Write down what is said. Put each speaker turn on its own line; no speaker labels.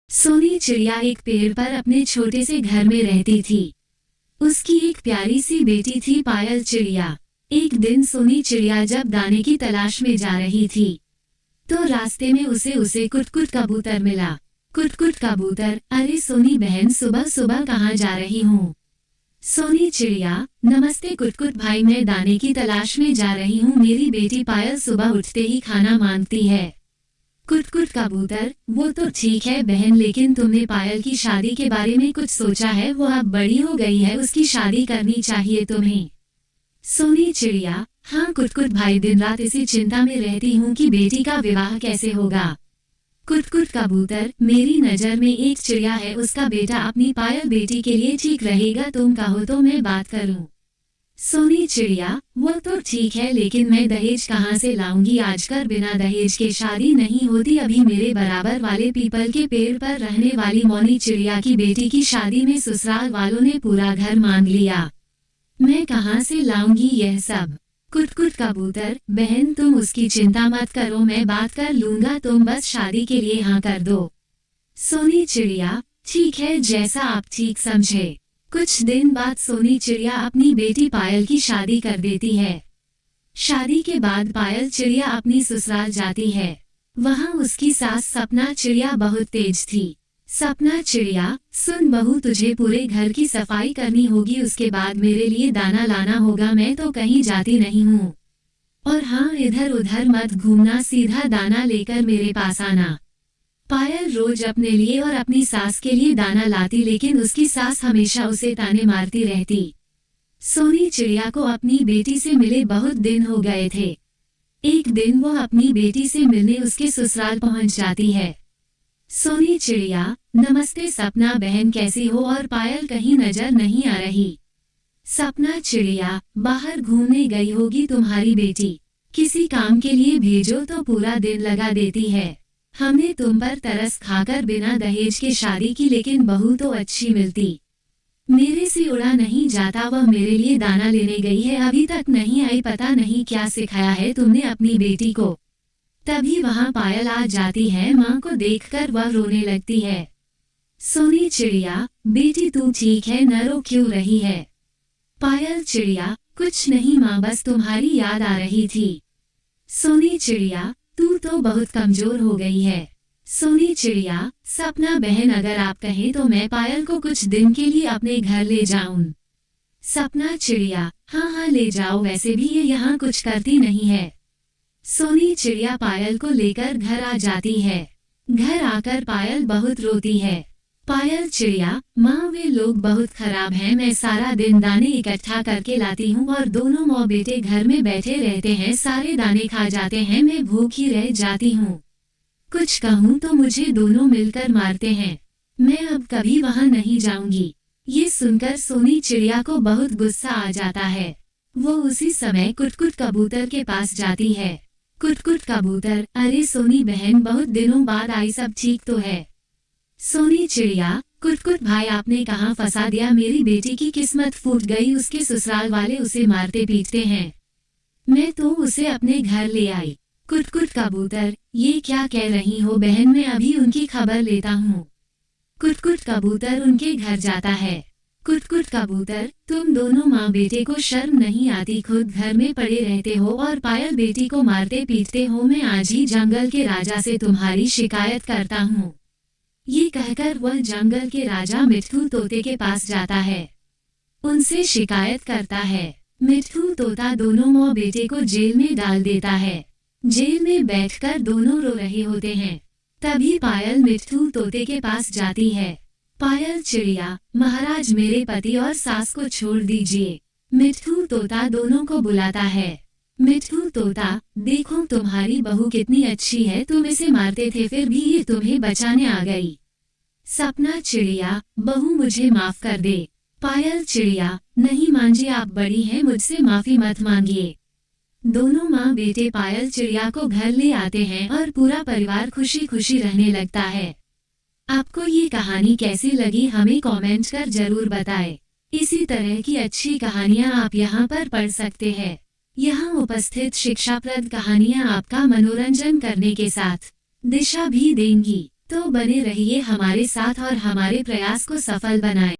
सोनी चिड़िया एक पेड़ पर अपने छोटे से घर में रहती थी। उसकी एक प्यारी सी बेटी थी पायल चिड़िया। एक दिन सोनी चिड़िया जब दाने की तलाश में जा रही थी तो रास्ते में उसे कुटकुट कबूतर मिला। कुटकुट कबूतर, अरे सोनी बहन, सुबह सुबह कहाँ जा रही हूँ? सोनी चिड़िया, नमस्ते कुटकुट भाई, मैं दाने की तलाश में जा रही हूँ। मेरी बेटी पायल सुबह उठते ही खाना मांगती है। कुटकुट कबूतर, वो तो ठीक है बहन, लेकिन तुमने पायल की शादी के बारे में कुछ सोचा है? वो अब बड़ी हो गई है, उसकी शादी करनी चाहिए तुम्हें। सोनी चिड़िया, हाँ कुटकुट भाई, दिन रात इसी चिंता में रहती हूँ कि बेटी का विवाह कैसे होगा। कुटकुट कबूतर, मेरी नजर में एक चिड़िया है, उसका बेटा अपनी पायल बेटी के लिए ठीक रहेगा, तुम कहो तो मैं बात करूँ। सोनी चिड़िया, वो तो ठीक है, लेकिन मैं दहेज कहाँ से लाऊंगी? आजकल बिना दहेज के शादी नहीं होती। अभी मेरे बराबर वाले पीपल के पेड़ पर रहने वाली मौनी चिड़िया की बेटी की शादी में ससुराल वालों ने पूरा घर मांग लिया। मैं कहाँ से लाऊंगी यह सब? कुटकुट कबूतर, बहन तुम उसकी चिंता मत करो, मैं बात कर लूंगा, तुम बस शादी के लिए हाँ कर दो। सोनी चिड़िया, ठीक है, जैसा आप ठीक समझे। कुछ दिन बाद सोनी चिड़िया अपनी बेटी पायल की शादी कर देती है। शादी के बाद पायल चिड़िया अपनी ससुराल जाती है। वहाँ उसकी सास सपना चिड़िया बहुत तेज थी। सपना चिड़िया, सुन बहू, तुझे पूरे घर की सफाई करनी होगी, उसके बाद मेरे लिए दाना लाना होगा, मैं तो कहीं जाती नहीं हूँ। और हाँ, इधर उधर मत घूमना, सीधा दाना लेकर मेरे पास आना। पायल रोज अपने लिए और अपनी सास के लिए दाना लाती, लेकिन उसकी सास हमेशा उसे ताने मारती रहती। सोनी चिड़िया को अपनी बेटी से मिले बहुत दिन हो गए थे। एक दिन वो अपनी बेटी से मिलने उसके ससुराल पहुंच जाती है। सोनी चिड़िया, नमस्ते सपना बहन, कैसी हो? और पायल कहीं नजर नहीं आ रही। सपना चिड़िया, बाहर घूमने गई होगी तुम्हारी बेटी, किसी काम के लिए भेजो तो पूरा दिन लगा देती है। हमने तुम पर तरस खाकर बिना दहेज के शादी की, लेकिन बहू तो अच्छी मिलती। मेरे से उड़ा नहीं जाता, वह मेरे लिए दाना लेने गई है, अभी तक नहीं आई, पता नहीं क्या सिखाया है तुमने अपनी बेटी को। तभी वहाँ पायल आ जाती है। माँ को देखकर वह रोने लगती है। सोनी चिड़िया, बेटी तू ठीक है न, रो क्यों रही है? पायल चिड़िया, कुछ नहीं माँ, बस तुम्हारी याद आ रही थी। सोनी चिड़िया, तू तो बहुत कमजोर हो गई है। सोनी चिड़िया, सपना बहन, अगर आप कहें तो मैं पायल को कुछ दिन के लिए अपने घर ले जाऊं। सपना चिड़िया, हाँ हाँ ले जाओ, वैसे भी ये यहाँ कुछ करती नहीं है। सोनी चिड़िया पायल को लेकर घर आ जाती है। घर आकर पायल बहुत रोती है। पायल चिड़िया, माँ वे लोग बहुत खराब हैं, मैं सारा दिन दाने इकट्ठा करके लाती हूँ और दोनों माँ बेटे घर में बैठे रहते हैं, सारे दाने खा जाते हैं, मैं भूखी रह जाती हूँ। कुछ कहूँ तो मुझे दोनों मिलकर मारते हैं। मैं अब कभी वहाँ नहीं जाऊंगी। ये सुनकर सोनी चिड़िया को बहुत गुस्सा आ जाता है। वो उसी समय कुटकुट कबूतर के पास जाती है। कुटकुट कबूतर, अरे सोनी बहन, बहुत दिनों बाद आई, सब ठीक तो है? सोनी चिड़िया, कुटकुट भाई, आपने कहाँ फंसा दिया? मेरी बेटी की किस्मत फूट गई, उसके ससुराल वाले उसे मारते पीटते हैं। मैं तो उसे अपने घर ले आई। कुटकुट कबूतर, ये क्या कह रही हो बहन, मैं अभी उनकी खबर लेता हूँ। कुटकुट कबूतर उनके घर जाता है। कुटकुट कबूतर, तुम दोनों माँ बेटे को शर्म नहीं आती? खुद घर में पड़े रहते हो और पायल बेटी को मारते पीटते हो। मैं आज ही जंगल के राजा से तुम्हारी शिकायत करता हूँ। ये कहकर वह जंगल के राजा मिट्ठू तोते के पास जाता है। उनसे शिकायत करता है। मिट्ठू तोता दोनों माँ बेटे को जेल में डाल देता है। जेल में बैठकर दोनों रो रहे होते हैं। तभी पायल मिट्ठू तोते के पास जाती है। पायल चिड़िया, महाराज, मेरे पति और सास को छोड़ दीजिए। मिट्ठू तोता दोनों को बुलाता है। मिट्ठू तोता, देखो तुम्हारी बहू कितनी अच्छी है, तुम इसे मारते थे फिर भी ये तुम्हें बचाने आ गई। सपना चिड़िया, बहू मुझे माफ कर दे। पायल चिड़िया, नहीं माँ जी, आप बड़ी हैं, मुझसे माफी मत मांगिए। दोनों माँ बेटे पायल चिड़िया को घर ले आते हैं और पूरा परिवार खुशी खुशी रहने लगता है। आपको ये कहानी कैसी लगी हमें कमेंट कर जरूर बताएं। इसी तरह की अच्छी कहानियाँ आप यहाँ पर पढ़ सकते हैं। यहाँ उपस्थित शिक्षाप्रद कहानियाँ आपका मनोरंजन करने के साथ दिशा भी देंगी। तो बने रहिए हमारे साथ और हमारे प्रयास को सफल बनाएं।